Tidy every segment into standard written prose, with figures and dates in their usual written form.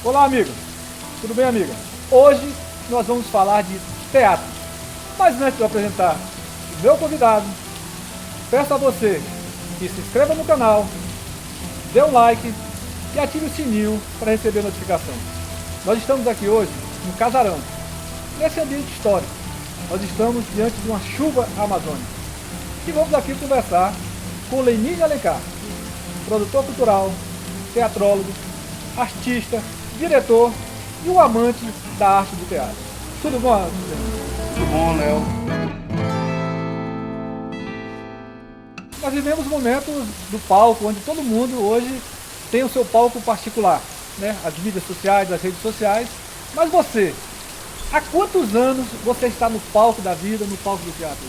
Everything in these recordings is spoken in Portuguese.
Olá, amigo. Tudo bem, amiga? Hoje nós vamos falar de teatro. Mas antes de eu apresentar o meu convidado, peço a você que se inscreva no canal, dê um like e ative o sininho para receber notificação. Nós estamos aqui hoje no Casarão, nesse ambiente histórico. Nós estamos diante de uma chuva amazônica. E vamos aqui conversar com Lenine Alencar, produtor cultural, teatrólogo, artista, diretor e um amante da arte do teatro. Tudo bom, Lenine? Tudo bom, Léo? Nós vivemos momentos do palco, onde todo mundo hoje tem o seu palco particular, né? As mídias sociais, as redes sociais. Mas você, há quantos anos você está no palco da vida, no palco do teatro?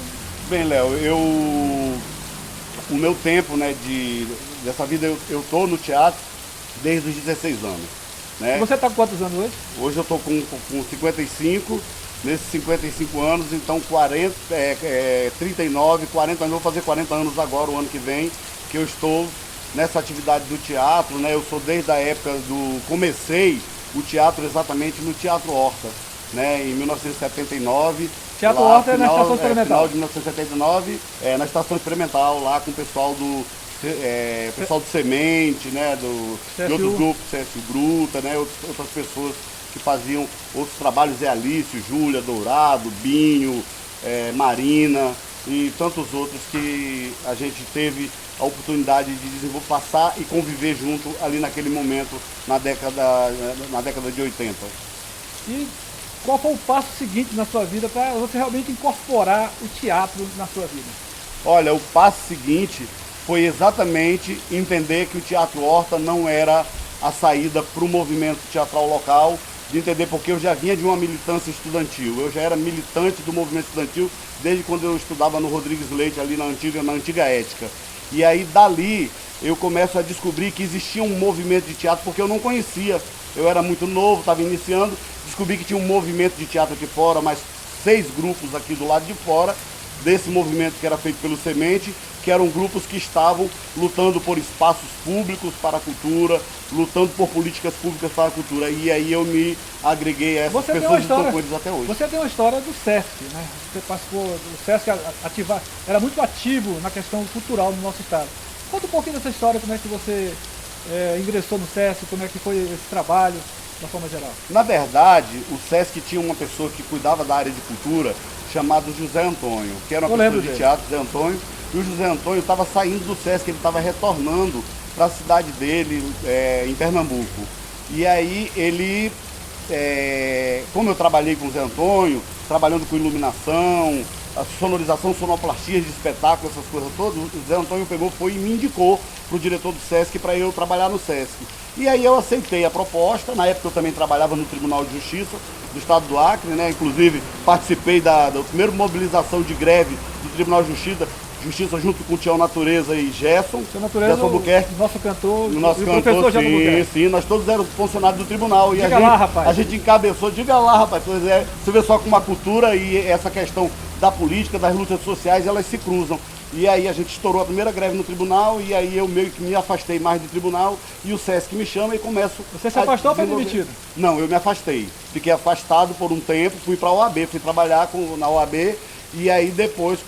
Bem, Léo, o meu tempo, né, dessa vida, eu tô no teatro desde os 16 anos, né? Você está com quantos anos hoje? Hoje eu tô com 55, nesses 55 anos, então 39, 40 anos, eu vou fazer 40 anos agora, o ano que vem, que eu estou nessa atividade do teatro, né? Eu sou desde a época comecei o teatro exatamente no Teatro Horta, né, em 1979. Teatro lá, Horta é na Estação Experimental. Final de 1979, na Estação Experimental, lá com o pessoal pessoal do Semente, né, de outros grupos, CSU Gruta, né, outras pessoas que faziam outros trabalhos, Alício, Júlia, Dourado, Binho, Marina e tantos outros que a gente teve a oportunidade de desenvolver, passar e conviver junto ali naquele momento, na década de 80. E qual foi o passo seguinte na sua vida para você realmente incorporar o teatro na sua vida? Olha, o passo seguinte foi exatamente entender que o Teatro Horta não era a saída para o movimento teatral local, de entender porque eu já vinha de uma militância estudantil, eu já era militante do movimento estudantil desde quando eu estudava no Rodrigues Leite, ali na antiga Ética. E aí dali eu começo a descobrir que existia um movimento de teatro, porque eu não conhecia, eu era muito novo, estava iniciando, descobri que tinha um movimento de teatro aqui fora, mais 6 grupos aqui do lado de fora, desse movimento que era feito pelo Semente, que eram grupos que estavam lutando por espaços públicos para a cultura, lutando por políticas públicas para a cultura. E aí eu me agreguei a essas pessoas e estou com eles até hoje. Você tem uma história do SESC, né? Você participou do SESC, era muito ativo na questão cultural no nosso estado. Conta um pouquinho dessa história, como é que você ingressou no SESC, como é que foi esse trabalho, de forma geral. Na verdade, o SESC tinha uma pessoa que cuidava da área de cultura, chamado José Antônio, que era uma pessoa de teatro, José Antônio, e o José Antônio estava saindo do SESC, ele estava retornando para a cidade dele, em Pernambuco. E aí ele, como eu trabalhei com o José Antônio, trabalhando com iluminação, a sonorização, sonoplastias de espetáculo, essas coisas todas, o José Antônio foi e me indicou para o diretor do SESC para eu trabalhar no SESC. E aí eu aceitei a proposta. Na época eu também trabalhava no Tribunal de Justiça do Estado do Acre, né? Inclusive participei da primeira mobilização de greve do Tribunal de Justiça junto com o Tião Natureza e Gerson Albuquerque, nosso cantor, nosso professor Gerson Albuquerque. Sim, nós todos éramos funcionários do tribunal. E diga lá, rapaz. A gente encabeçou, diga lá, rapaz, pois é, você vê só como a cultura e essa questão da política, das lutas sociais, elas se cruzam. E aí a gente estourou a primeira greve no tribunal, e aí eu meio que me afastei mais do tribunal, e o SESC me chama e começo... Você se afastou ou foi demitido? Não, eu me afastei. Fiquei afastado por um tempo, fui para a OAB, fui trabalhar na OAB, e aí depois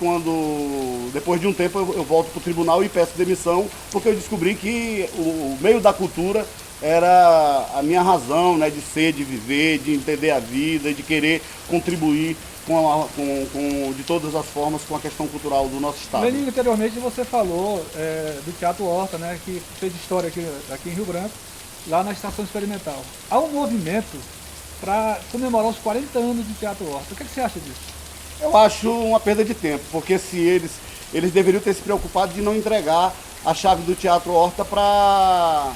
de um tempo eu volto para o tribunal e peço demissão, porque eu descobri que o meio da cultura era a minha razão, né, de ser, de viver, de entender a vida, de querer contribuir de todas as formas com a questão cultural do nosso estado. Lenine, anteriormente você falou do Teatro Horta, né, que fez história aqui em Rio Branco, lá na Estação Experimental. Há um movimento para comemorar os 40 anos do Teatro Horta. O que você acha disso? Eu acho uma perda de tempo, porque se eles deveriam ter se preocupado de não entregar a chave do Teatro Horta para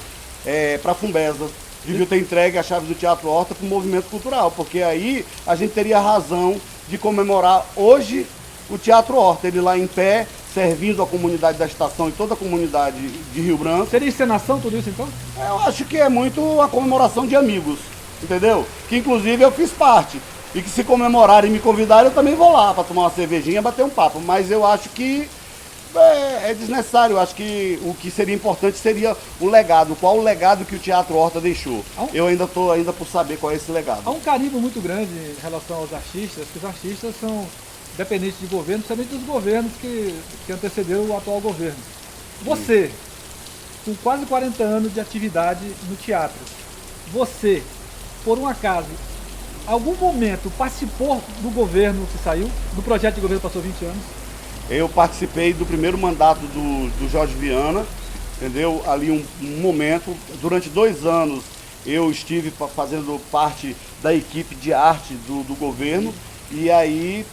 a Fumbesa. Deviam ter entregue a chave do Teatro Horta para o movimento cultural, porque aí a gente teria razão de comemorar hoje o Teatro Horta, ele lá em pé, servindo a comunidade da estação e toda a comunidade de Rio Branco. Seria encenação tudo isso então? Eu acho que é muito a comemoração de amigos, entendeu? Que inclusive eu fiz parte. E que se comemorarem e me convidarem, eu também vou lá para tomar uma cervejinha, bater um papo. Mas eu acho que É desnecessário. Eu acho que o que seria importante seria o legado. Qual o legado que o Teatro Horta deixou? Eu ainda estou por saber qual é esse legado. Há um carimbo muito grande em relação aos artistas, que os artistas são dependentes de governo, principalmente dos governos que antecederam o atual governo. Você, com quase 40 anos de atividade no teatro, você, por um acaso, algum momento participou do governo que saiu, do projeto de governo que passou 20 anos? Eu participei do primeiro mandato do Jorge Viana, entendeu? Ali um momento, durante 2 anos eu estive fazendo parte da equipe de arte do governo, e aí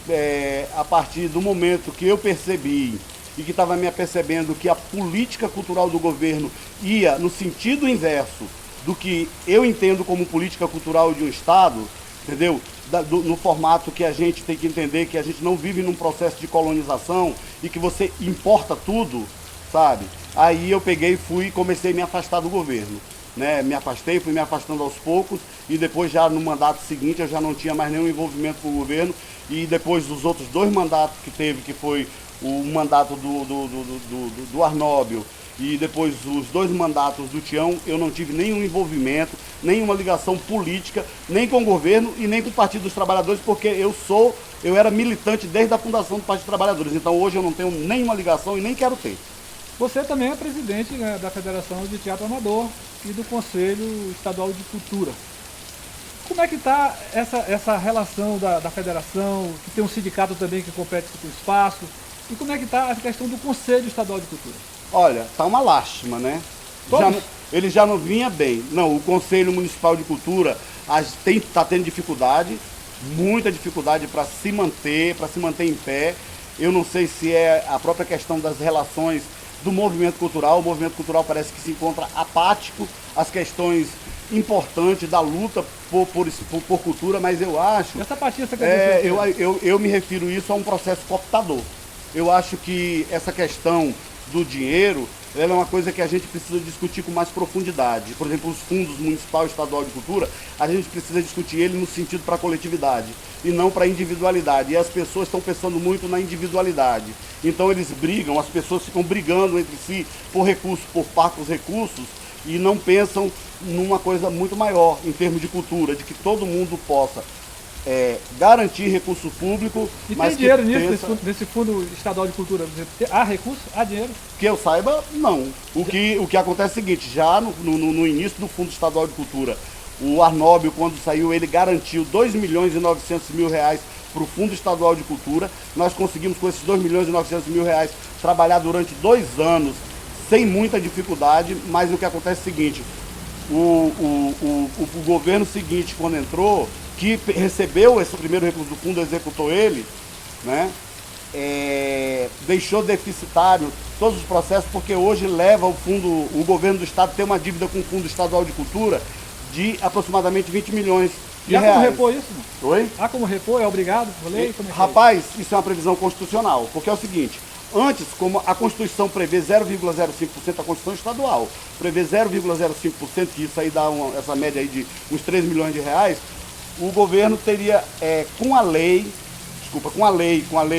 a partir do momento que eu percebi e que estava me apercebendo que a política cultural do governo ia no sentido inverso do que eu entendo como política cultural de um Estado, entendeu? No formato que a gente tem que entender que a gente não vive num processo de colonização e que você importa tudo, sabe? Aí eu peguei, fui e comecei a me afastar do governo, né? Me afastei, fui me afastando aos poucos, e depois já no mandato seguinte eu já não tinha mais nenhum envolvimento com o governo, e depois dos outros 2 mandatos que teve, que foi o mandato do Arnóbio e depois os 2 mandatos do Tião, eu não tive nenhum envolvimento, nenhuma ligação política, nem com o governo e nem com o Partido dos Trabalhadores, porque eu era militante desde a fundação do Partido dos Trabalhadores, então hoje eu não tenho nenhuma ligação e nem quero ter. Você também é presidente, né, da Federação de Teatro Amador e do Conselho Estadual de Cultura. Como é que está essa relação da federação, que tem um sindicato também que compete com o espaço, e como é que está a questão do Conselho Estadual de Cultura? Olha, tá uma lástima, né? Ele já não vinha bem. Não, o Conselho Municipal de Cultura está tendo dificuldade, muita dificuldade para se manter em pé. Eu não sei se é a própria questão das relações do movimento cultural. O movimento cultural parece que se encontra apático às questões importantes da luta por cultura, mas eu acho... Essa apatia você quer dizer? Eu me refiro isso a um processo cooptador. Eu acho que essa questão do dinheiro, ela é uma coisa que a gente precisa discutir com mais profundidade. Por exemplo, os fundos municipal e estadual de cultura, a gente precisa discutir ele no sentido para a coletividade e não para a individualidade. E as pessoas estão pensando muito na individualidade. Então eles brigam, as pessoas ficam brigando entre si por recursos, por parcos recursos, e não pensam numa coisa muito maior em termos de cultura, de que todo mundo possa garantir recurso público. E tem dinheiro nisso, nesse fundo estadual de cultura? Há recurso? Há dinheiro? Que eu saiba, não. O que acontece é o seguinte, já no início do fundo estadual de cultura, o Arnóbio, quando saiu, ele garantiu 2.900.000 reais para o fundo estadual de cultura. Nós conseguimos com esses 2.900.000 reais trabalhar durante 2 anos sem muita dificuldade, mas o que acontece é o seguinte, o governo seguinte, quando entrou, que recebeu esse primeiro recurso do fundo, executou ele, né? Deixou deficitário todos os processos, porque hoje leva o governo do estado tem uma dívida com o Fundo Estadual de Cultura de aproximadamente 20 milhões de reais. Há como repor isso? Oi? Há como repor? É obrigado por lei? Rapaz, isso é uma previsão constitucional, porque é o seguinte, antes, como a Constituição prevê 0,05%, a Constituição estadual prevê 0,05%, que isso aí dá essa média aí de uns 3 milhões de reais, o governo teria, com a lei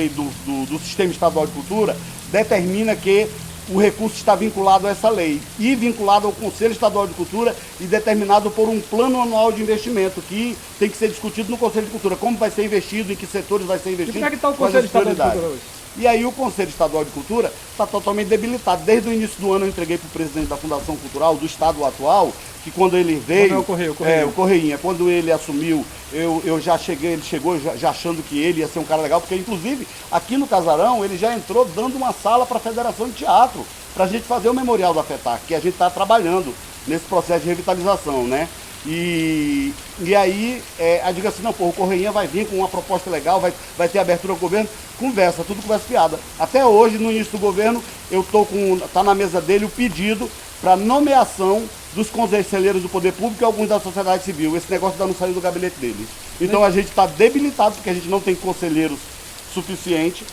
do Sistema Estadual de Cultura, determina que o recurso está vinculado a essa lei e vinculado ao Conselho Estadual de Cultura e determinado por um plano anual de investimento que tem que ser discutido no Conselho de Cultura, como vai ser investido, em que setores vai ser investido. E como é que está o Conselho Estadual de Cultura hoje? E aí o Conselho Estadual de Cultura está totalmente debilitado. Desde o início do ano eu entreguei para o presidente da Fundação Cultural do Estado atual, que quando ele veio... o Correinha. Quando ele assumiu, eu já cheguei, ele chegou já achando que ele ia ser um cara legal, porque inclusive aqui no Casarão ele já entrou dando uma sala para a Federação de Teatro, para a gente fazer o Memorial da FETAC, que a gente está trabalhando nesse processo de revitalização, né? E aí, diga assim, não, pô, o Correinha vai vir com uma proposta legal, vai ter abertura ao governo, tudo conversa fiada. Até hoje, no início do governo, tá na mesa dele o pedido para nomeação dos conselheiros do poder público e alguns da sociedade civil. Esse negócio ainda não saiu do gabinete dele. Então a gente está debilitado, porque a gente não tem conselheiros suficientes,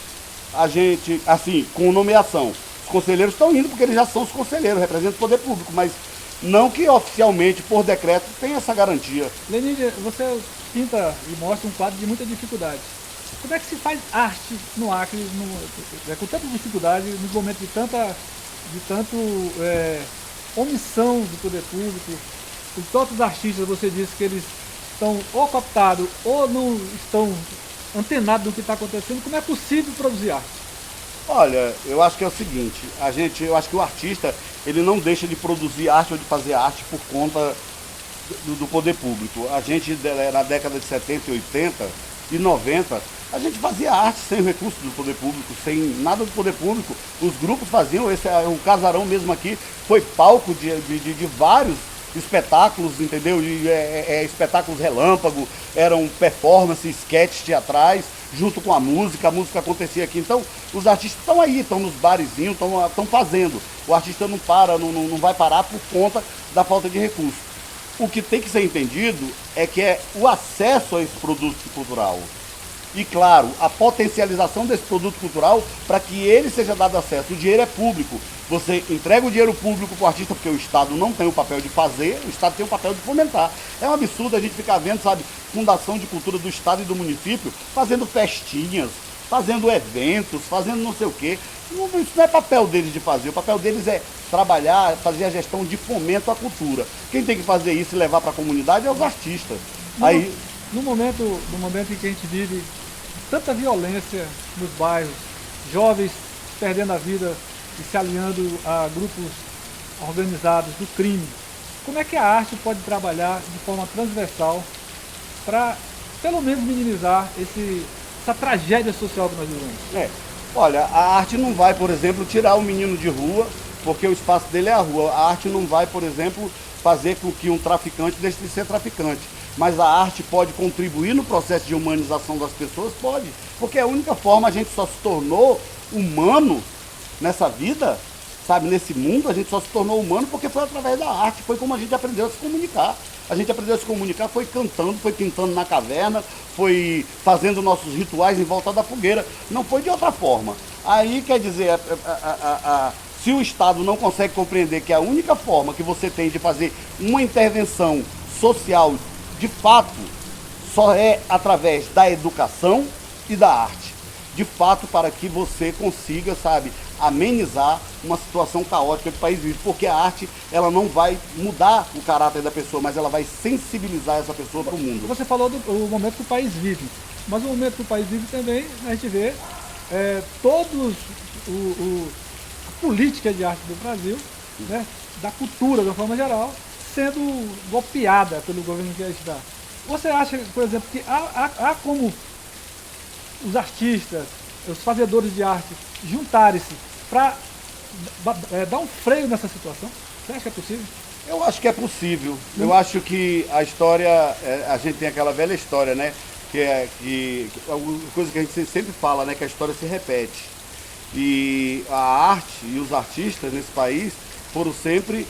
a gente, assim, com nomeação. Os conselheiros estão indo porque eles já são os conselheiros, representam o poder público, mas não que oficialmente, por decreto, tenha essa garantia. Lenine, você pinta e mostra um quadro de muita dificuldade. Como é que se faz arte no Acre, com tanta dificuldade, nos momentos de tanto omissão do poder público? Os próprios artistas, você disse que eles estão ou cooptados ou não estão antenados do que está acontecendo. Como é possível produzir arte? Olha, eu acho que é o seguinte, eu acho que o artista, ele não deixa de produzir arte ou de fazer arte por conta do poder público. A gente, na década de 70 e 80 e 90, a gente fazia arte sem recursos do poder público, sem nada do poder público. Os grupos faziam, o Casarão mesmo aqui foi palco de vários espetáculos, entendeu? Espetáculos relâmpago, eram performances, sketches teatrais, junto com a música acontecia aqui. Então, os artistas estão aí, estão nos barezinhos, estão fazendo. O artista não para, não vai parar por conta da falta de recursos. O que tem que ser entendido é que é o acesso a esse produto cultural. E, claro, a potencialização desse produto cultural para que ele seja dado acesso. O dinheiro é público. Você entrega o dinheiro público para o artista porque o Estado não tem o papel de fazer, o Estado tem o papel de fomentar. É um absurdo a gente ficar vendo, sabe, Fundação de Cultura do Estado e do município fazendo festinhas, fazendo eventos, fazendo não sei o quê. Isso não é papel deles de fazer. O papel deles é trabalhar, fazer a gestão de fomento à cultura. Quem tem que fazer isso e levar para a comunidade é os artistas. No momento em que a gente vive tanta violência nos bairros, jovens perdendo a vida e se aliando a grupos organizados do crime, como é que a arte pode trabalhar de forma transversal para, pelo menos, minimizar essa tragédia social que nós vivemos? Olha, a arte não vai, por exemplo, tirar o menino de rua, porque o espaço dele é a rua. A arte não vai, por exemplo, fazer com que um traficante deixe de ser traficante. Mas a arte pode contribuir no processo de humanização das pessoas? Pode. Porque é a única forma, a gente só se tornou humano nessa vida, sabe, nesse mundo, a gente só se tornou humano porque foi através da arte, foi como a gente aprendeu a se comunicar. A gente aprendeu a se comunicar, foi cantando, foi pintando na caverna, foi fazendo nossos rituais em volta da fogueira. Não foi de outra forma. Aí, quer dizer, se o Estado não consegue compreender que a única forma que você tem de fazer uma intervenção social, de fato, só é através da educação e da arte. De fato, para que você consiga, sabe, amenizar uma situação caótica que o país vive. Porque a arte, ela não vai mudar o caráter da pessoa, mas ela vai sensibilizar essa pessoa para o mundo. Você falou do momento que o país vive, mas o momento que o país vive também, a gente vê todos a política de arte do Brasil, né, da cultura de uma forma geral, sendo golpeada pelo governo que está. Você acha, por exemplo, que há como os artistas, os fazedores de arte, juntarem-se para dar um freio nessa situação? Você acha que é possível? Eu acho que é possível. Eu acho que a história, a gente tem aquela velha história, né? Que uma coisa que a gente sempre fala, né? Que a história se repete. E a arte e os artistas nesse país foram sempre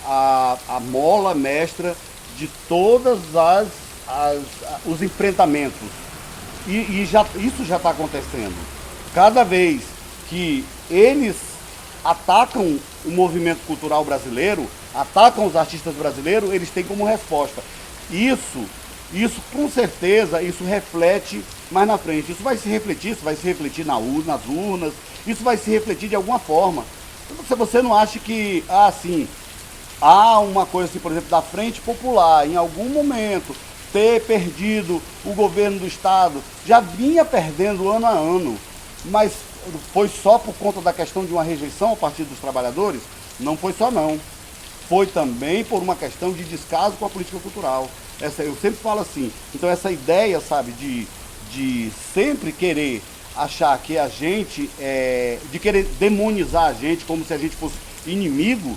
a mola mestra de todas os enfrentamentos. E isso já está acontecendo. Cada vez que eles atacam o movimento cultural brasileiro, atacam os artistas brasileiros, eles têm como resposta. Isso com certeza, isso reflete mais na frente. Isso vai se refletir nas urnas, isso vai se refletir de alguma forma. Se você não acha que, há uma coisa assim, por exemplo, da Frente Popular, em algum momento, ter perdido o governo do Estado, já vinha perdendo ano a ano, mas foi só por conta da questão de uma rejeição ao Partido dos Trabalhadores? Não foi só não. Foi também por uma questão de descaso com a política cultural. Eu sempre falo assim, então essa ideia, sabe, de sempre querer achar que a gente, de querer demonizar a gente como se a gente fosse inimigo,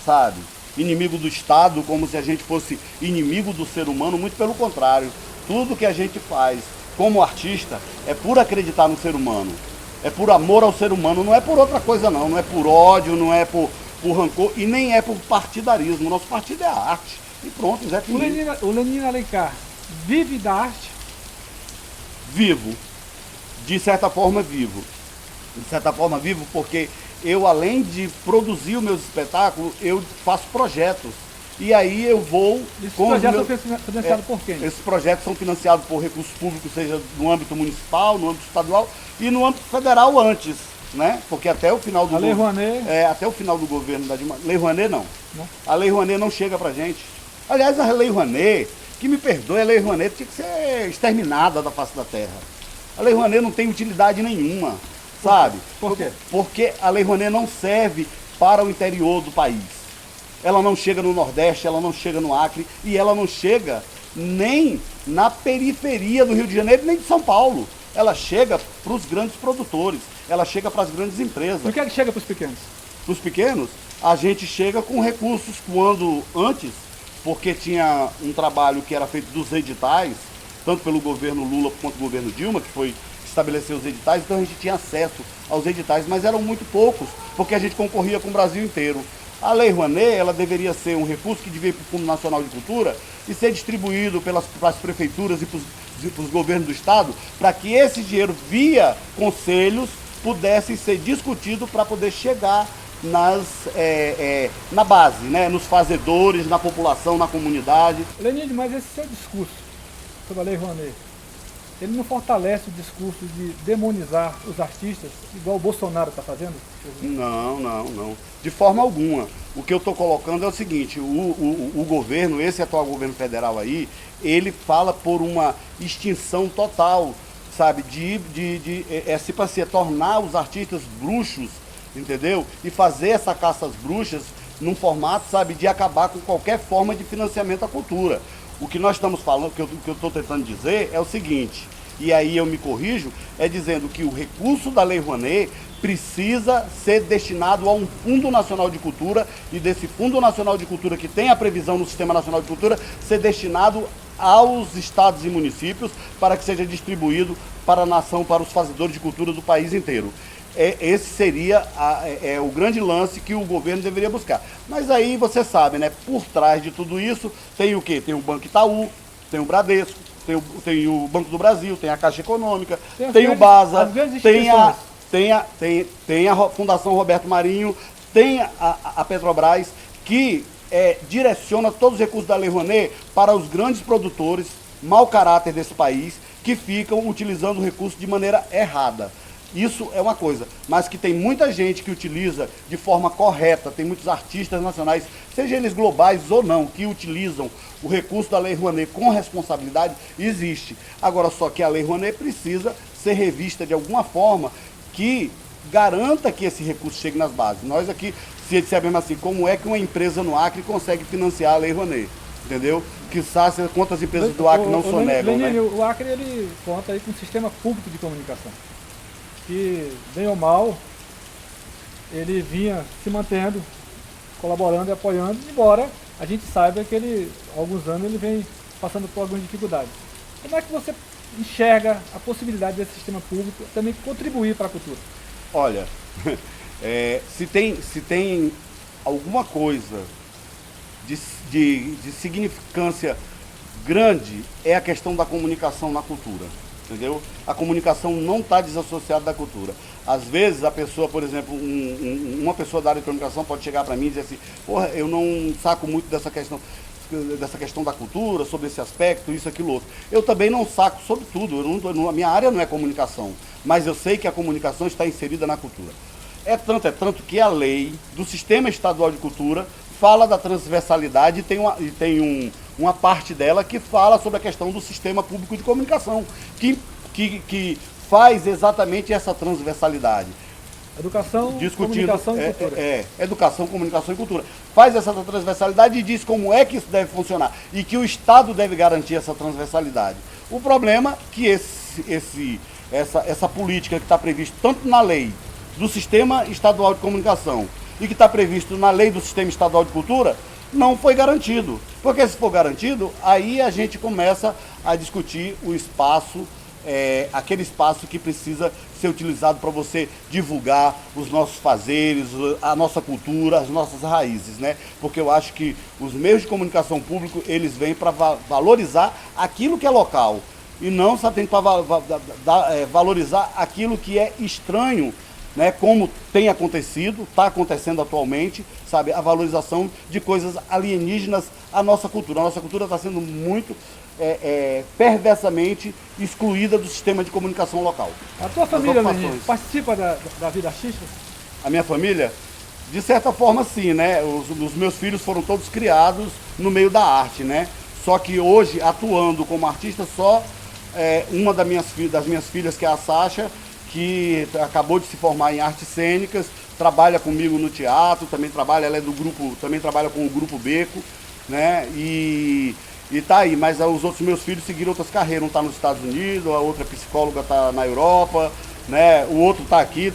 sabe? Inimigo do Estado, como se a gente fosse inimigo do ser humano, muito pelo contrário. Tudo que a gente faz como artista é por acreditar no ser humano, é por amor ao ser humano, não é por outra coisa não, não é por ódio, não é por rancor e nem é por partidarismo. O nosso partido é a arte. E pronto, Zé Felipe. O Lenine Alencar vive da arte? Vivo. De certa forma vivo. De certa forma vivo porque eu, além de produzir os meus espetáculos, eu faço projetos. e aí eu vou... Esses com os projetos meus- são financiados por quem? Esses projetos são financiados por recursos públicos, seja no âmbito municipal, no âmbito estadual e no âmbito federal antes, né? Porque até o final do A Lei Rouanet... até o final do governo da Dilma, Lei Rouanet não. Não. A Lei Rouanet não chega pra gente. Aliás, a Lei Rouanet, que me perdoe, a Lei Rouanet tinha que ser exterminada da face da terra. A Lei Rouanet não tem utilidade nenhuma, sabe? Por quê? Porque a Lei Rouanet não serve para o interior do país. Ela não chega no Nordeste, ela não chega no Acre e ela não chega nem na periferia do Rio de Janeiro, nem de São Paulo. Ela chega para os grandes produtores, ela chega para as grandes empresas. Por que é que chega para os pequenos? Para os pequenos, a gente chega com recursos quando antes, porque tinha um trabalho que era feito dos editais, tanto pelo governo Lula quanto pelo governo Dilma, que foi estabelecer os editais, então a gente tinha acesso aos editais, mas eram muito poucos, porque a gente concorria com o Brasil inteiro. A Lei Rouanet, ela deveria ser um recurso que devia ir para o Fundo Nacional de Cultura e ser distribuído para as prefeituras e para os governos do Estado, para que esse dinheiro, via conselhos, pudesse ser discutido para poder chegar na base, né? Nos fazedores, na população, na comunidade. Lenine, mas esse seu discurso sobre a Lei Rouanet, ele não fortalece o discurso de demonizar os artistas, igual o Bolsonaro está fazendo? Não. De forma alguma. O que eu estou colocando é o seguinte, o governo, esse atual governo federal aí, ele fala por uma extinção total, sabe, para se tornar os artistas bruxos, entendeu? E fazer essa caça às bruxas num formato, sabe, de acabar com qualquer forma de financiamento à cultura. O que nós estamos falando, o que eu estou tentando dizer é o seguinte, e aí eu me corrijo, é dizendo que o recurso da Lei Rouanet precisa ser destinado a um Fundo Nacional de Cultura e desse Fundo Nacional de Cultura que tem a previsão no Sistema Nacional de Cultura ser destinado aos estados e municípios para que seja distribuído para a nação, para os fazedores de cultura do país inteiro. Esse seria o grande lance que o governo deveria buscar. Mas aí você sabe, né? Por trás de tudo isso tem o quê? Tem o Banco Itaú, tem o Bradesco, tem o Banco do Brasil, tem a Caixa Econômica, tem o BASA, tem a Fundação Roberto Marinho, tem a Petrobras, que direciona todos os recursos da Lei Rouanet para os grandes produtores, mau caráter desse país, que ficam utilizando o recurso de maneira errada. Isso é uma coisa, mas que tem muita gente que utiliza de forma correta, tem muitos artistas nacionais, seja eles globais ou não, que utilizam o recurso da Lei Rouanet com responsabilidade, existe. Agora, só que a Lei Rouanet precisa ser revista de alguma forma que garanta que esse recurso chegue nas bases. Nós aqui, se dissermos assim, como é que uma empresa no Acre consegue financiar a Lei Rouanet? Entendeu? Quizás quantas empresas do Acre não sonegam, né? O Acre, ele conta aí com um sistema público de comunicação, que, bem ou mal, ele vinha se mantendo, colaborando e apoiando, embora a gente saiba que ele, há alguns anos, ele vem passando por algumas dificuldades. Como é que você enxerga a possibilidade desse sistema público também contribuir para a cultura? Olha, se tem alguma coisa de significância grande, é a questão da comunicação na cultura. Entendeu? A comunicação não está desassociada da cultura. Às vezes a pessoa, por exemplo, uma pessoa da área de comunicação pode chegar para mim e dizer assim, porra, eu não saco muito dessa questão da cultura, sobre esse aspecto, isso, aquilo, outro. Eu também não saco sobre tudo, a minha área não é comunicação, mas eu sei que a comunicação está inserida na cultura. É tanto que a lei do Sistema Estadual de Cultura fala da transversalidade e tem uma parte dela que fala sobre a questão do sistema público de comunicação, que faz exatamente essa transversalidade. Educação, comunicação e cultura. Educação, comunicação e cultura. Faz essa transversalidade e diz como é que isso deve funcionar e que o Estado deve garantir essa transversalidade. O problema é que essa política que está prevista tanto na lei do Sistema Estadual de Comunicação e que está previsto na lei do Sistema Estadual de Cultura, não foi garantido. Porque se for garantido, aí a gente começa a discutir o espaço, aquele espaço que precisa ser utilizado para você divulgar os nossos fazeres, a nossa cultura, as nossas raízes, né? Porque eu acho que os meios de comunicação público, eles vêm para valorizar aquilo que é local e não só tem para valorizar aquilo que é estranho né, como tem acontecido, está acontecendo atualmente, sabe, a valorização de coisas alienígenas à nossa cultura. A nossa cultura está sendo muito perversamente excluída do sistema de comunicação local. A tua família, Lenin, participa da vida artística? A minha família? De certa forma, sim, né? Os meus filhos foram todos criados no meio da arte, né? Só que hoje, atuando como artista, só uma das minhas filhas, que é a Sasha, que acabou de se formar em artes cênicas, trabalha comigo no teatro, também trabalha, ela é do grupo, também trabalha com o Grupo Beco, né? E tá aí, mas os outros meus filhos seguiram outras carreiras, um está nos Estados Unidos, a outra psicóloga está na Europa, né? O outro está aqui,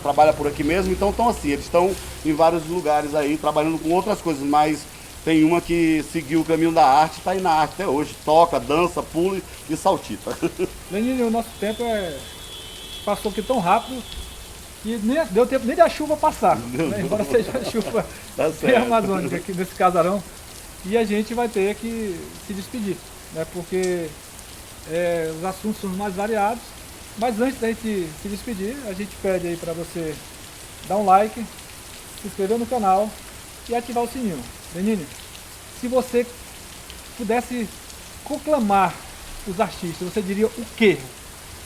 trabalha por aqui mesmo, então estão assim, eles estão em vários lugares aí, trabalhando com outras coisas, mas tem uma que seguiu o caminho da arte, está aí na arte até hoje, toca, dança, pula e saltita. Lenin, o nosso tempo passou aqui tão rápido que nem deu tempo nem da chuva passar, né? Embora seja a chuva amazônica aqui nesse casarão. E a gente vai ter que se despedir, né? Porque os assuntos são mais variados. Mas antes da gente se despedir, a gente pede aí para você dar um like, se inscrever no canal e ativar o sininho. Lenine, se você pudesse conclamar os artistas, você diria o quê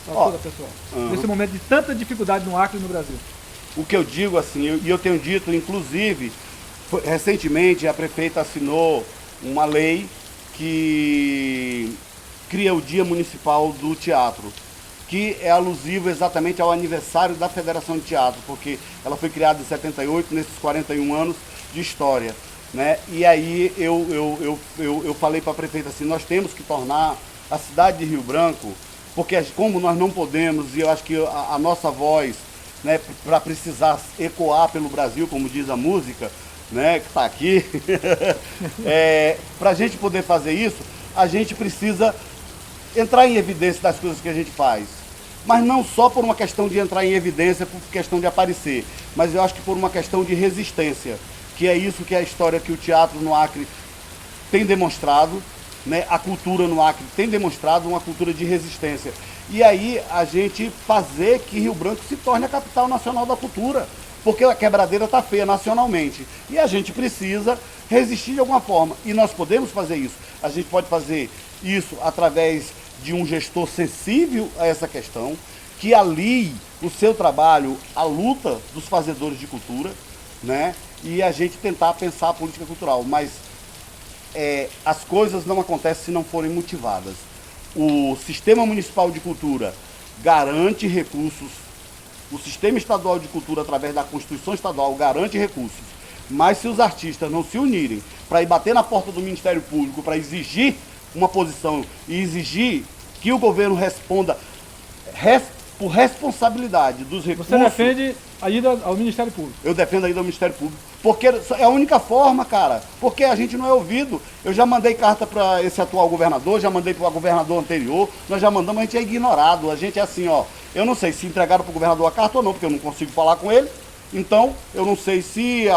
para toda a pessoa? Nesse momento de tanta dificuldade no Acre e no Brasil. O que eu digo assim, e eu tenho dito, inclusive, recentemente a prefeita assinou uma lei que cria o Dia Municipal do Teatro, que é alusivo exatamente ao aniversário da Federação de Teatro, porque ela foi criada em 78, nesses 41 anos de história, né? E aí eu falei para a prefeita assim, nós temos que tornar a cidade de Rio Branco, porque como nós não podemos, e eu acho que a nossa voz, né, para precisar ecoar pelo Brasil, como diz a música, né, que está aqui, para a gente poder fazer isso, a gente precisa entrar em evidência das coisas que a gente faz. Mas não só por uma questão de entrar em evidência, por questão de aparecer, mas eu acho que por uma questão de resistência, que é isso que é a história que o teatro no Acre tem demonstrado, né? A cultura no Acre tem demonstrado uma cultura de resistência. E aí a gente fazer que Rio Branco se torne a capital nacional da cultura, porque a quebradeira está feia nacionalmente. E a gente precisa resistir de alguma forma. E nós podemos fazer isso. A gente pode fazer isso através de um gestor sensível a essa questão, que alie o seu trabalho à luta dos fazedores de cultura, né? E a gente tentar pensar a política cultural. Mas as coisas não acontecem se não forem motivadas. O Sistema Municipal de Cultura garante recursos, o Sistema Estadual de Cultura, através da Constituição Estadual, garante recursos. Mas se os artistas não se unirem para ir bater na porta do Ministério Público, para exigir uma posição e exigir que o governo responda por responsabilidade dos recursos... Você defende a ida ao Ministério Público? Eu defendo a ida ao Ministério Público, porque é a única forma, cara, porque a gente não é ouvido. Eu já mandei carta para esse atual governador, já mandei para o governador anterior, nós já mandamos, a gente é ignorado, a gente é assim, ó, eu não sei se entregaram para o governador a carta ou não, porque eu não consigo falar com ele, então eu não sei se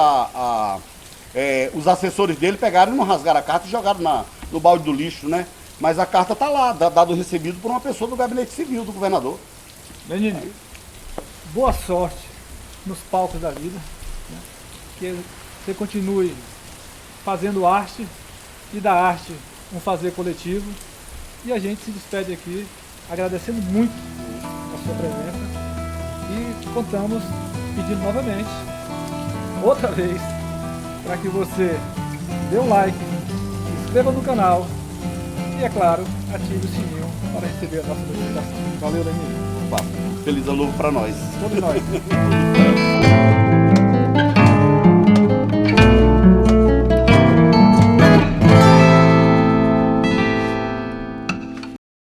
os assessores dele pegaram e não rasgaram a carta e jogaram no balde do lixo, né? Mas a carta está lá, dado recebido por uma pessoa do gabinete civil do governador. Lenine, boa sorte nos palcos da vida, né? Que você continue fazendo arte e da arte um fazer coletivo. E a gente se despede aqui agradecendo muito a sua presença e contamos pedindo novamente, outra vez, para que você dê um like, se inscreva no canal e, é claro, ative o sininho para receber a nossa notificação. Valeu, Lenine. Feliz ano novo para nós. Todos nós.